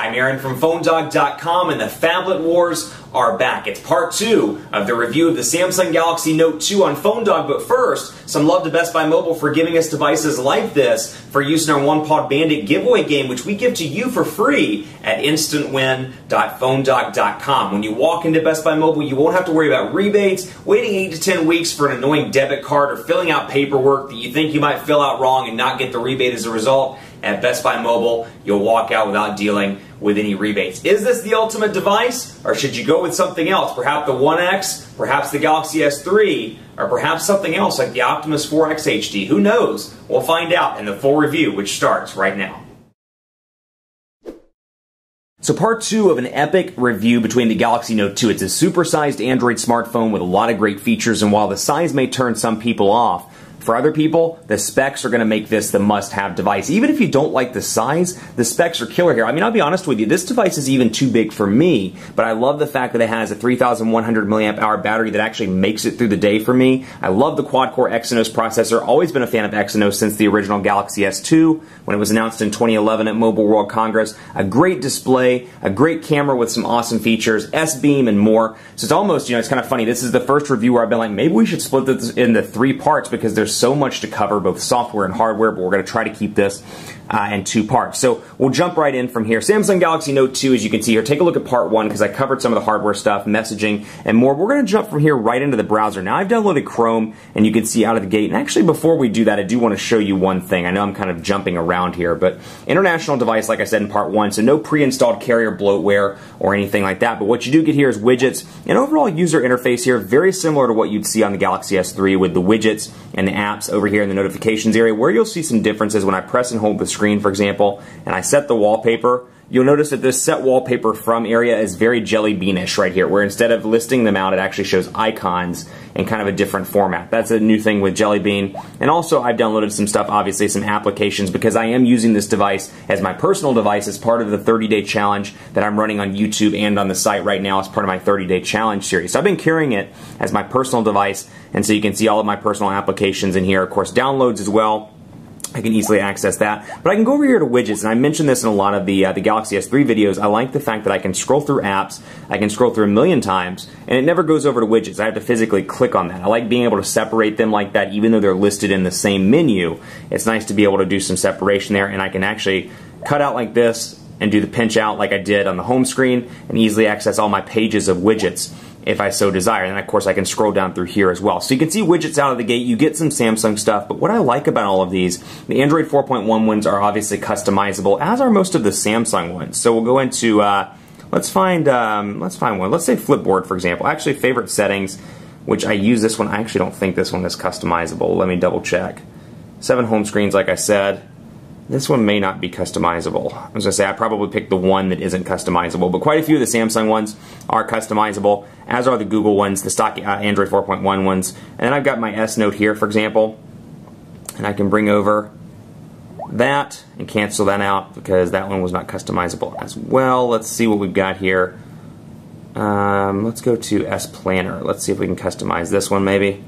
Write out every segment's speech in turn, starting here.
I'm Aaron from PhoneDog.com, and the Phablet Wars are back. It's part 2 of the review of the Samsung Galaxy Note 2 on PhoneDog, but first, some love to Best Buy Mobile for giving us devices like this for use in our One Pod Bandit giveaway game, which we give to you for free at instantwin.phonedog.com. When you walk into Best Buy Mobile, you won't have to worry about rebates, waiting 8 to 10 weeks for an annoying debit card, or filling out paperwork that you think you might fill out wrong and not get the rebate as a result. At Best Buy Mobile, you'll walk out without dealing with any rebates. Is this the ultimate device, or should you go with something else? Perhaps the One X, perhaps the Galaxy S3, or perhaps something else like the Optimus 4X HD. Who knows? We'll find out in the full review, which starts right now. So part 2 of an epic review between the Galaxy Note 2. It's a supersized Android smartphone with a lot of great features, and while the size may turn some people off, for other people, the specs are going to make this the must-have device. Even if you don't like the size, the specs are killer here. I mean, I'll be honest with you, this device is even too big for me, but I love the fact that it has a 3,100 milliamp hour battery that actually makes it through the day for me. I love the quad-core Exynos processor. Always been a fan of Exynos since the original Galaxy S2 when it was announced in 2011 at Mobile World Congress. A great display, a great camera with some awesome features, S-Beam and more. So it's almost, it's kind of funny. This is the first review where I've been like, maybe we should split this into 3 parts because there's so much to cover, both software and hardware, but we're going to try to keep this in 2 parts. So we'll jump right in from here. Samsung Galaxy Note 2, as you can see here, take a look at part 1 because I covered some of the hardware stuff, messaging, and more. We're going to jump from here right into the browser. Now I've downloaded Chrome, and you can see out of the gate, and actually before we do that, I do want to show you one thing. I know I'm kind of jumping around here, but international device, like I said in part 1, so no pre-installed carrier bloatware or anything like that, but what you do get here is widgets, and overall user interface here, very similar to what you'd see on the Galaxy S3 with the widgets and the apps over here in the notifications area. Where you'll see some differences when I press and hold the screen, for example, and I set the wallpaper, you'll notice that this set wallpaper from area is very Jelly Bean-ish right here, where instead of listing them out, it actually shows icons in kind of a different format. That's a new thing with Jelly Bean. And also, I've downloaded some stuff, obviously, some applications, because I am using this device as my personal device as part of the 30-day challenge that I'm running on YouTube and on the site right now as part of my 30-day challenge series. So I've been carrying it as my personal device, and so you can see all of my personal applications in here. Of course, downloads as well. I can easily access that. But I can go over here to widgets, and I mentioned this in a lot of the Galaxy S3 videos. I like the fact that I can scroll through apps, I can scroll through a million times, and it never goes over to widgets. I have to physically click on that. I like being able to separate them like that, even though they're listed in the same menu. It's nice to be able to do some separation there, and I can actually cut out like this and do the pinch out like I did on the home screen and easily access all my pages of widgets if I so desire. And then, of course, I can scroll down through here as well. So you can see widgets out of the gate. You get some Samsung stuff, but what I like about all of these, the Android 4.1 ones are obviously customizable, as are most of the Samsung ones. So we'll go into, let's find one. Let's say Flipboard, for example. Actually, favorite settings, which I use this one. I actually don't think this one is customizable. Let me double check. 7 home screens, like I said. This one may not be customizable. I was going to say I probably picked the one that isn't customizable, but quite a few of the Samsung ones are customizable, as are the Google ones, the stock Android 4.1 ones. And then I've got my S Note here, for example, and I can bring over that and cancel that out because that one was not customizable as well. Let's see what we've got here. Let's go to S Planner. Let's see if we can customize this one maybe.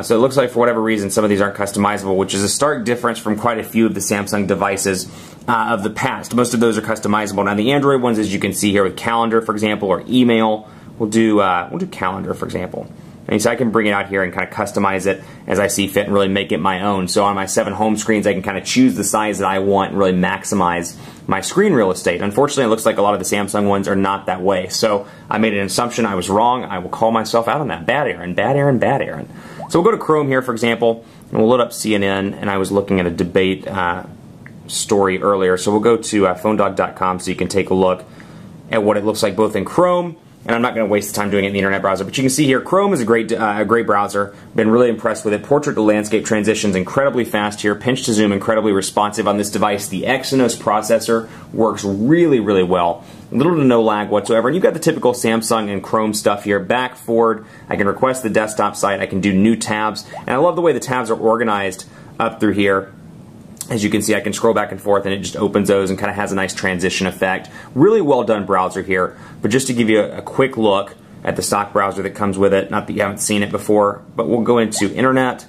So it looks like for whatever reason some of these aren't customizable, which is a stark difference from quite a few of the Samsung devices of the past. Most of those are customizable. Now the Android ones, as you can see here with Calendar, for example, or Email, we'll do Calendar, for example. And so I can bring it out here and kind of customize it as I see fit and really make it my own. So on my 7 home screens, I can kind of choose the size that I want and really maximize my screen real estate. Unfortunately, it looks like a lot of the Samsung ones are not that way. So I made an assumption. I was wrong. I will call myself out on that. Bad Aaron, bad Aaron, bad Aaron. So we'll go to Chrome here, for example, and we'll load up CNN, and I was looking at a debate story earlier. So we'll go to PhoneDog.com so you can take a look at what it looks like both in Chrome, and I'm not going to waste the time doing it in the internet browser, but you can see here Chrome is a great browser. Been really impressed with it. Portrait to landscape transitions incredibly fast here. Pinch to zoom incredibly responsive on this device. The Exynos processor works really, really well. Little to no lag whatsoever. And you've got the typical Samsung and Chrome stuff here. Back, forward, I can request the desktop site. I can do new tabs. And I love the way the tabs are organized up through here. As you can see, I can scroll back and forth and it just opens those and kind of has a nice transition effect. Really well done browser here. But just to give you a quick look at the stock browser that comes with it, not that you haven't seen it before, but we'll go into Internet.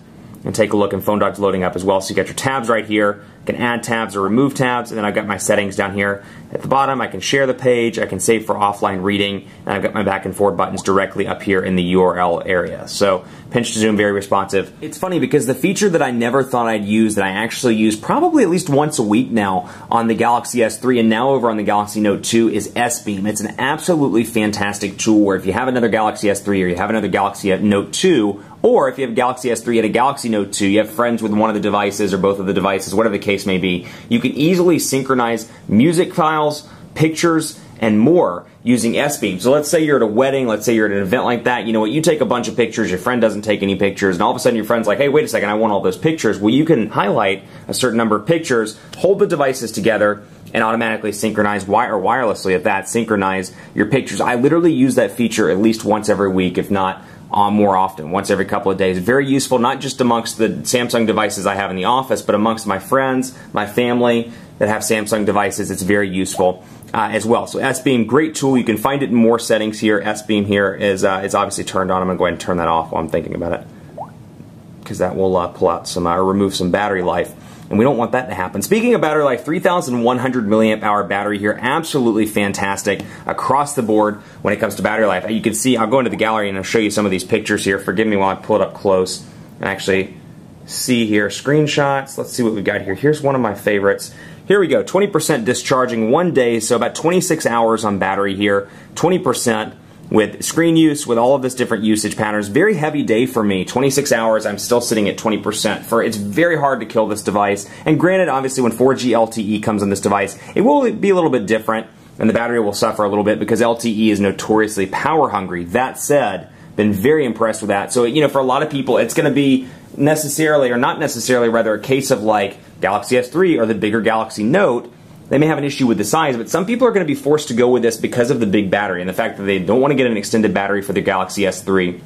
and take a look, and PhoneDog's loading up as well. So you got your tabs right here. I can add tabs or remove tabs, and then I've got my settings down here at the bottom. I can share the page, I can save for offline reading, and I've got my back and forward buttons directly up here in the URL area. So pinch to zoom, very responsive. It's funny because the feature that I never thought I'd use, that I actually use probably at least once a week now on the Galaxy S3 and now over on the Galaxy Note 2 is S-Beam. It's an absolutely fantastic tool where if you have another Galaxy S3 or you have another Galaxy Note 2, or if you have a Galaxy S3 and a Galaxy Note 2, you have friends with one of the devices or both of the devices, whatever the case may be, you can easily synchronize music files, pictures, and more using S-Beam. So let's say you're at a wedding, let's say you're at an event like that, you know what, you take a bunch of pictures, your friend doesn't take any pictures, and all of a sudden your friend's like, hey, wait a second, I want all those pictures. Well, you can highlight a certain number of pictures, hold the devices together, and automatically synchronize, or wirelessly at that, synchronize your pictures. I literally use that feature at least once every week, if not more often, once every couple of days. Very useful, not just amongst the Samsung devices I have in the office, but amongst my friends, my family that have Samsung devices. It's very useful as well. So S-Beam, great tool. You can find it in more settings here. S-Beam here is obviously turned on. I'm going to go ahead and turn that off while I'm thinking about it, because that will pull out some, or remove some battery life. And we don't want that to happen. Speaking of battery life, 3,100 milliamp hour battery here, absolutely fantastic across the board when it comes to battery life. You can see, I'll go into the gallery and I'll show you some of these pictures here. Forgive me while I pull it up close and actually see here screenshots. Let's see what we've got here. Here's one of my favorites. Here we go, 20% discharging 1 day, so about 26 hours on battery here, 20%. With screen use, with all of this different usage patterns. Very heavy day for me. 26 hours, I'm still sitting at 20%. It's very hard to kill this device. And granted, obviously, when 4G LTE comes on this device, it will be a little bit different, and the battery will suffer a little bit because LTE is notoriously power hungry. That said, been very impressed with that. So, you know, for a lot of people, it's going to be necessarily, or not necessarily, rather a case of like Galaxy S3 or the bigger Galaxy Note. They may have an issue with the size, but some people are going to be forced to go with this because of the big battery and the fact that they don't want to get an extended battery for the Galaxy S3.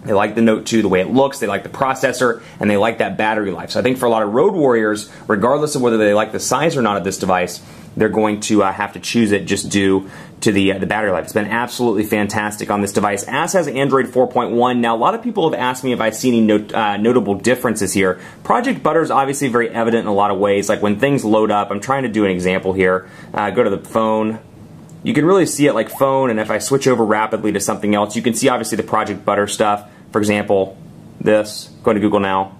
They like the Note 2, the way it looks, they like the processor, and they like that battery life. So I think for a lot of road warriors, regardless of whether they like the size or not of this device, they're going to have to choose it just due to the battery life. It's been absolutely fantastic on this device, as has Android 4.1. Now, a lot of people have asked me if I see any notable differences here. Project Butter is obviously very evident in a lot of ways. Like when things load up, I'm trying to do an example here. Go to the phone. You can really see it like phone, and if I switch over rapidly to something else, you can see obviously the Project Butter stuff. For example, this. Go to Google now.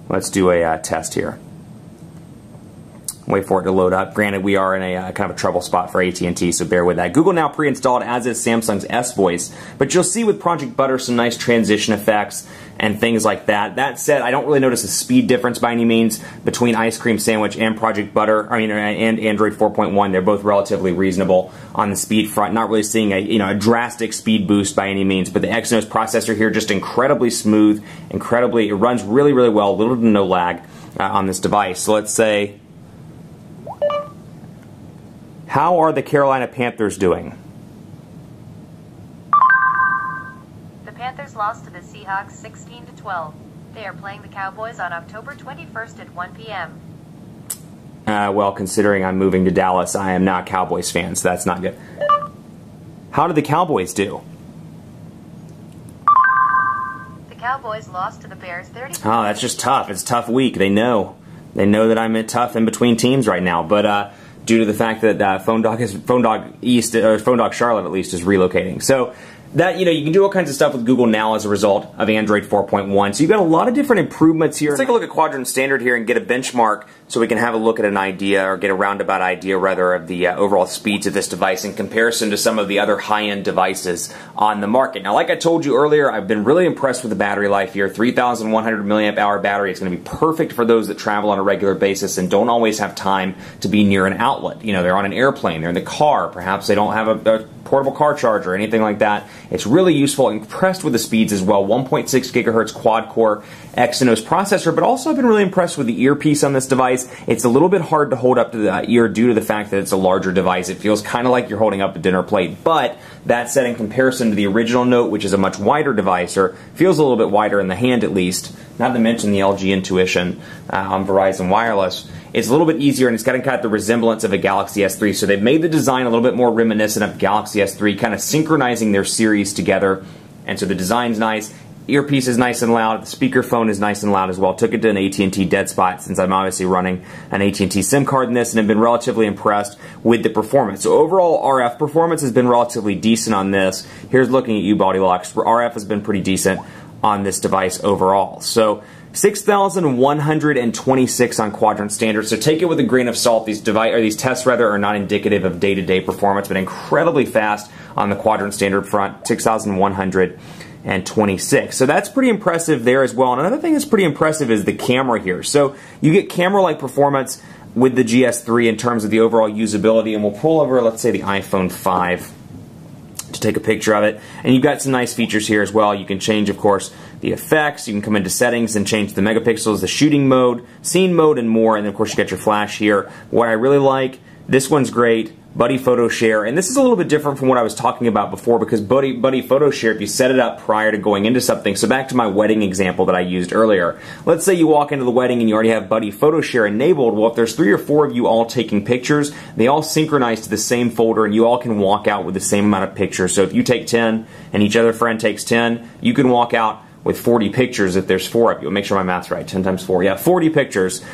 Let's do a test here. Wait for it to load up. Granted, we are in a kind of a trouble spot for AT&T, so bear with that. Google Now pre-installed, as is Samsung's S Voice, but you'll see with Project Butter some nice transition effects and things like that. That said, I don't really notice a speed difference by any means between Ice Cream Sandwich and Project Butter, and Android 4.1. They're both relatively reasonable on the speed front. Not really seeing a drastic speed boost by any means, but the Exynos processor here just incredibly smooth, it runs really, really well, little to no lag on this device. So let's say, how are the Carolina Panthers doing? The Panthers lost to the Seahawks 16-12. They are playing the Cowboys on October 21st at 1 p.m. Well, considering I'm moving to Dallas, I am not a Cowboys fan, so that's not good. How did the Cowboys do? The Cowboys lost to the Bears 30. Oh, that's just tough. It's a tough week. They know that I'm tough in between teams right now, but due to the fact that PhoneDog East, or PhoneDog Charlotte at least, is relocating. So that, you can do all kinds of stuff with Google Now as a result of Android 4.1. So you've got a lot of different improvements here. Let's take a look at Quadrant Standard here and get a benchmark so we can have a look at an idea, or get a roundabout idea rather, of the overall speeds of this device in comparison to some of the other high-end devices on the market. Now, like I told you earlier, I've been really impressed with the battery life here. 3,100 milliamp hour battery is going to be perfect for those that travel on a regular basis and don't always have time to be near an outlet. They're on an airplane, they're in the car, perhaps they don't have a portable car charger or anything like that. It's really useful. Impressed with the speeds as well. 1.6 gigahertz quad-core Exynos processor, but also I've been really impressed with the earpiece on this device. It's a little bit hard to hold up to the ear due to the fact that it's a larger device. It feels kind of like you're holding up a dinner plate, but that said, in comparison to the original Note, which is a much wider device, or feels a little bit wider in the hand at least, not to mention the LG Intuition on Verizon Wireless, it's a little bit easier, and it's got the resemblance of a Galaxy S3. So they've made the design a little bit more reminiscent of Galaxy S3, kind of synchronizing their series together And so the design's nice. Earpiece is nice and loud. The speakerphone is nice and loud as well. Took it to an AT&T dead spot since I'm obviously running an AT&T SIM card in this and have been relatively impressed with the performance. So overall RF performance has been relatively decent on this. Here's looking at you, Bodylocks. RF has been pretty decent on this device overall. So 6,126 on Quadrant Standard. So take it with a grain of salt. These tests are not indicative of day-to-day performance, but incredibly fast on the Quadrant Standard front. 6,126. So that's pretty impressive there as well. And another thing that's pretty impressive is the camera here. So you get camera-like performance with the GS3 in terms of the overall usability. And we'll pull over, let's say, the iPhone 5 to take a picture of it. And you've got some nice features here as well. You can change, of course, the effects. You can come into settings and change the megapixels, the shooting mode, scene mode, and more. And then, of course, you got your flash here. What I really like, this one's great. Buddy Photo Share, and this is a little bit different from what I was talking about before because Buddy Photo Share, if you set it up prior to going into something, so back to my wedding example that I used earlier, let's say you walk into the wedding and you already have Buddy Photo Share enabled. Well, if there's 3 or 4 of you all taking pictures, they all synchronize to the same folder and you all can walk out with the same amount of pictures. So if you take 10 and each other friend takes 10, you can walk out with 40 pictures if there's 4 of you. I'll make sure my math's right. 10 times 4. Yeah, 40 pictures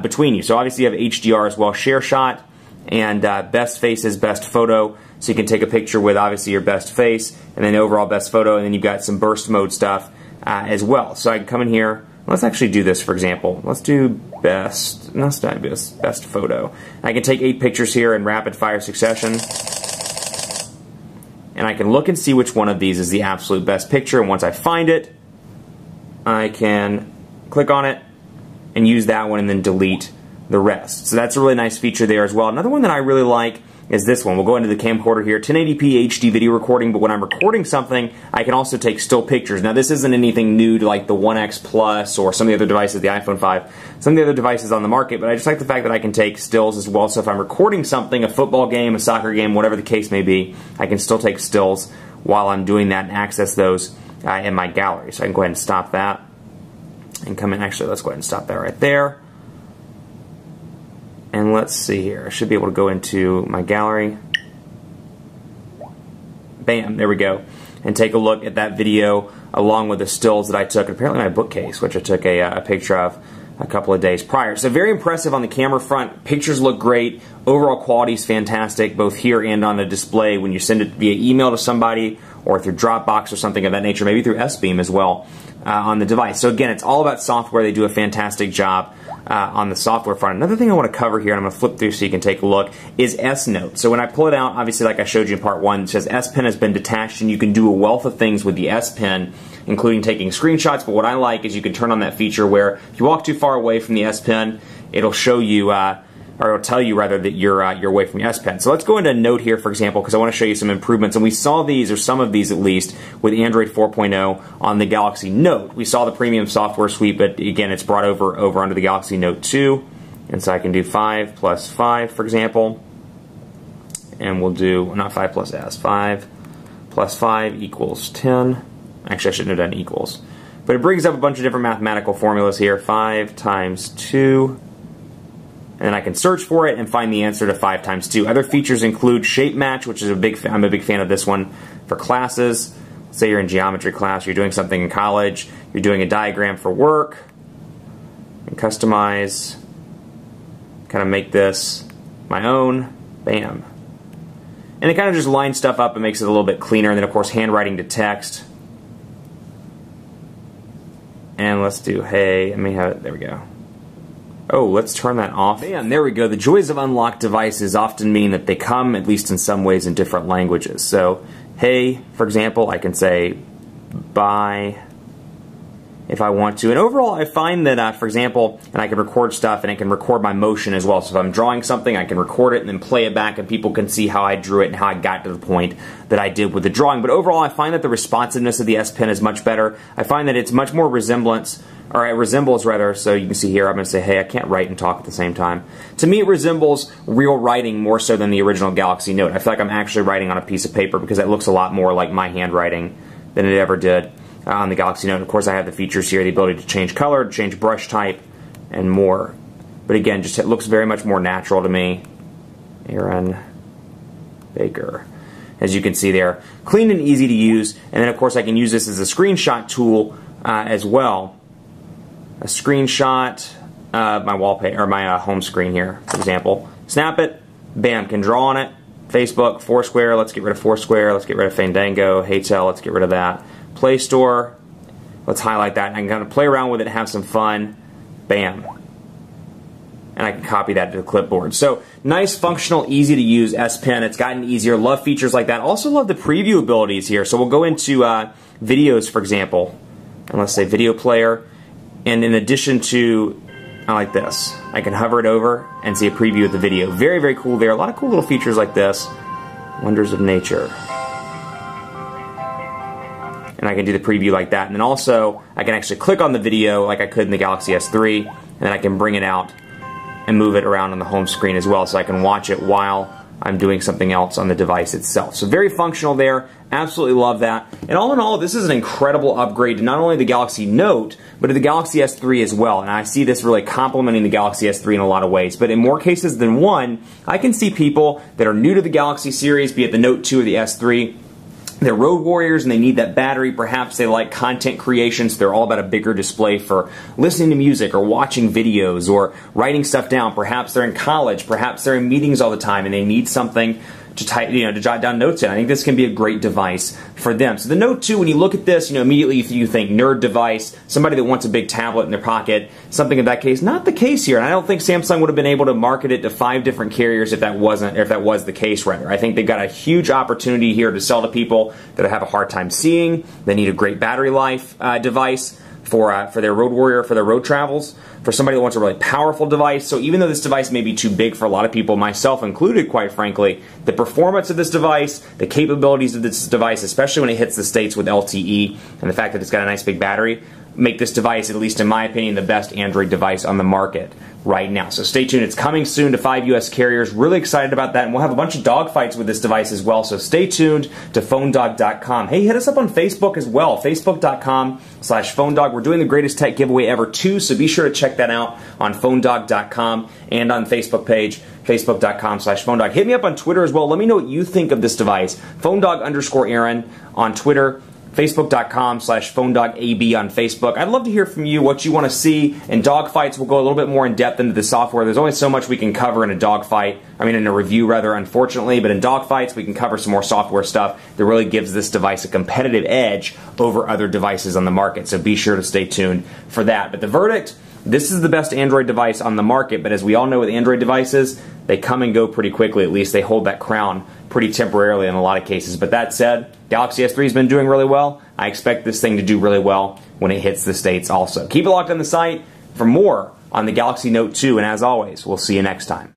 between you. So obviously you have HDR as well, Share Shot, and best faces, best photo, so you can take a picture with obviously your best face and then overall best photo, and then you've got some burst mode stuff as well. So I can come in here, let's actually do this for example. Let's do best photo. I can take 8 pictures here in rapid fire succession, and I can look and see which one of these is the absolute best picture, and once I find it, I can click on it and use that one and then delete the rest. So that's a really nice feature there as well. Another one that I really like is this one. We'll go into the camcorder here. 1080p HD video recording, but when I'm recording something, I can also take still pictures. Now this isn't anything new to like the One X Plus or some of the other devices, the iPhone 5, some of the other devices on the market, but I just like the fact that I can take stills as well. So if I'm recording something, a football game, a soccer game, whatever the case may be, I can still take stills while I'm doing that and access those in my gallery. So I can go ahead and stop that and come in. Actually, let's go ahead and stop that right there. And let's see here. I should be able to go into my gallery. Bam, there we go. And take a look at that video along with the stills that I took. Apparently my bookcase, which I took a picture of a couple of days prior. So very impressive on the camera front. Pictures look great. Overall quality is fantastic, both here and on the display when you send it via email to somebody or through Dropbox or something of that nature, maybe through S-Beam as well on the device. So again, it's all about software. They do a fantastic job on the software front. Another thing I want to cover here, and I'm going to flip through so you can take a look, is S Note. So when I pull it out, obviously like I showed you in part 1, it says S Pen has been detached, and you can do a wealth of things with the S Pen, including taking screenshots. But what I like is you can turn on that feature where if you walk too far away from the S Pen, it'll show you or it'll tell you rather that you're away from your S Pen. So let's go into Note here, for example, because I want to show you some improvements. And we saw these, or some of these at least, with Android 4.0 on the Galaxy Note. We saw the premium software suite, but again, it's brought over onto the Galaxy Note 2. And so I can do 5 plus 5, for example. And we'll do, not 5 plus S, 5 plus 5 equals 10. Actually, I shouldn't have done equals. But it brings up a bunch of different mathematical formulas here. 5 times 2. And then I can search for it and find the answer to 5 times 2. Other features include Shape Match, which is I'm a big fan of this one for classes. Say you're in geometry class, you're doing something in college, you're doing a diagram for work, and customize, kind of make this my own, bam. And it kind of just lines stuff up and makes it a little bit cleaner. And then of course handwriting to text. And let's do, hey, let me have it, there we go. Oh, let's turn that off. Bam, there we go. The joys of unlocked devices often mean that they come, at least in some ways, in different languages. So, hey, for example, I can say bye if I want to. And overall, I find that, for example, and I can record stuff and I can record my motion as well. So if I'm drawing something, I can record it and then play it back and people can see how I drew it and how I got to the point that I did with the drawing. But overall, I find that the responsiveness of the S Pen is much better. I find that it's much more resembles rather, so you can see here I'm going to say, hey, I can't write and talk at the same time. To me, it resembles real writing more so than the original Galaxy Note. I feel like I'm actually writing on a piece of paper because it looks a lot more like my handwriting than it ever did on the Galaxy Note. And of course, I have the features here, the ability to change color, to change brush type, and more. But again, just it looks very much more natural to me. Aaron Baker. as you can see there. Clean and easy to use, and then of course I can use this as a screenshot tool as well. A screenshot of my wallpaper, or my home screen here, for example. Snap it, bam, can draw on it. Facebook, Foursquare, let's get rid of Foursquare, let's get rid of Fandango, Haytel, let's get rid of that. Play Store, let's highlight that, and I can kind of play around with it and have some fun. Bam. And I can copy that to the clipboard. So nice, functional, easy to use S Pen. It's gotten easier. Love features like that. Also love the preview abilities here. So we'll go into videos, for example, and let's say video player. And in addition to, I like this, I can hover it over and see a preview of the video. Very, very cool there. A lot of cool little features like this. Wonders of nature. And I can do the preview like that. And then also, I can actually click on the video like I could in the Galaxy S3, and then I can bring it out and move it around on the home screen as well, so I can watch it while I'm doing something else on the device itself. So very functional there. Absolutely love that. And all in all, this is an incredible upgrade to not only the Galaxy Note, but to the Galaxy S3 as well. And I see this really complementing the Galaxy S3 in a lot of ways. But in more cases than one, I can see people that are new to the Galaxy series, be it the Note 2 or the S3, they're road warriors and they need that battery. Perhaps they like content creation, so they're all about a bigger display for listening to music or watching videos or writing stuff down. Perhaps they're in college, perhaps they're in meetings all the time and they need something to to jot down notes in. I think this can be a great device for them. So the Note 2, when you look at this, immediately you think nerd device, somebody that wants a big tablet in their pocket, something of that case. Not the case here, and I don't think Samsung would have been able to market it to 5 different carriers if that was the case, rather. I think they've got a huge opportunity here to sell to people that have a hard time seeing, they need a great battery life device for their road warrior, for their road travels, for somebody that wants a really powerful device. So even though this device may be too big for a lot of people, myself included, quite frankly, the performance of this device, the capabilities of this device, especially when it hits the States with LTE, and the fact that it's got a nice big battery, make this device, at least in my opinion, the best Android device on the market right now. So stay tuned. It's coming soon to 5 US carriers. Really excited about that. And we'll have a bunch of dogfights with this device as well. So stay tuned to PhoneDog.com. Hey, hit us up on Facebook as well. Facebook.com/PhoneDog. We're doing the greatest tech giveaway ever too. So be sure to check that out on PhoneDog.com and on Facebook page. Facebook.com/PhoneDog. Hit me up on Twitter as well. Let me know what you think of this device. PhoneDog_Aaron on Twitter. Facebook.com/PhoneDogAB on Facebook. I'd love to hear from you what you want to see in dogfights. We'll go a little bit more in depth into the software. There's only so much we can cover in a dogfight. In a review rather, unfortunately. But in dogfights, we can cover some more software stuff that really gives this device a competitive edge over other devices on the market. So be sure to stay tuned for that. But the verdict, this is the best Android device on the market. But as we all know with Android devices, they come and go pretty quickly. At least they hold that crown pretty temporarily in a lot of cases. But that said, Galaxy S3 has been doing really well. I expect this thing to do really well when it hits the States also. Keep it locked on the site for more on the Galaxy Note 2, and as always, we'll see you next time.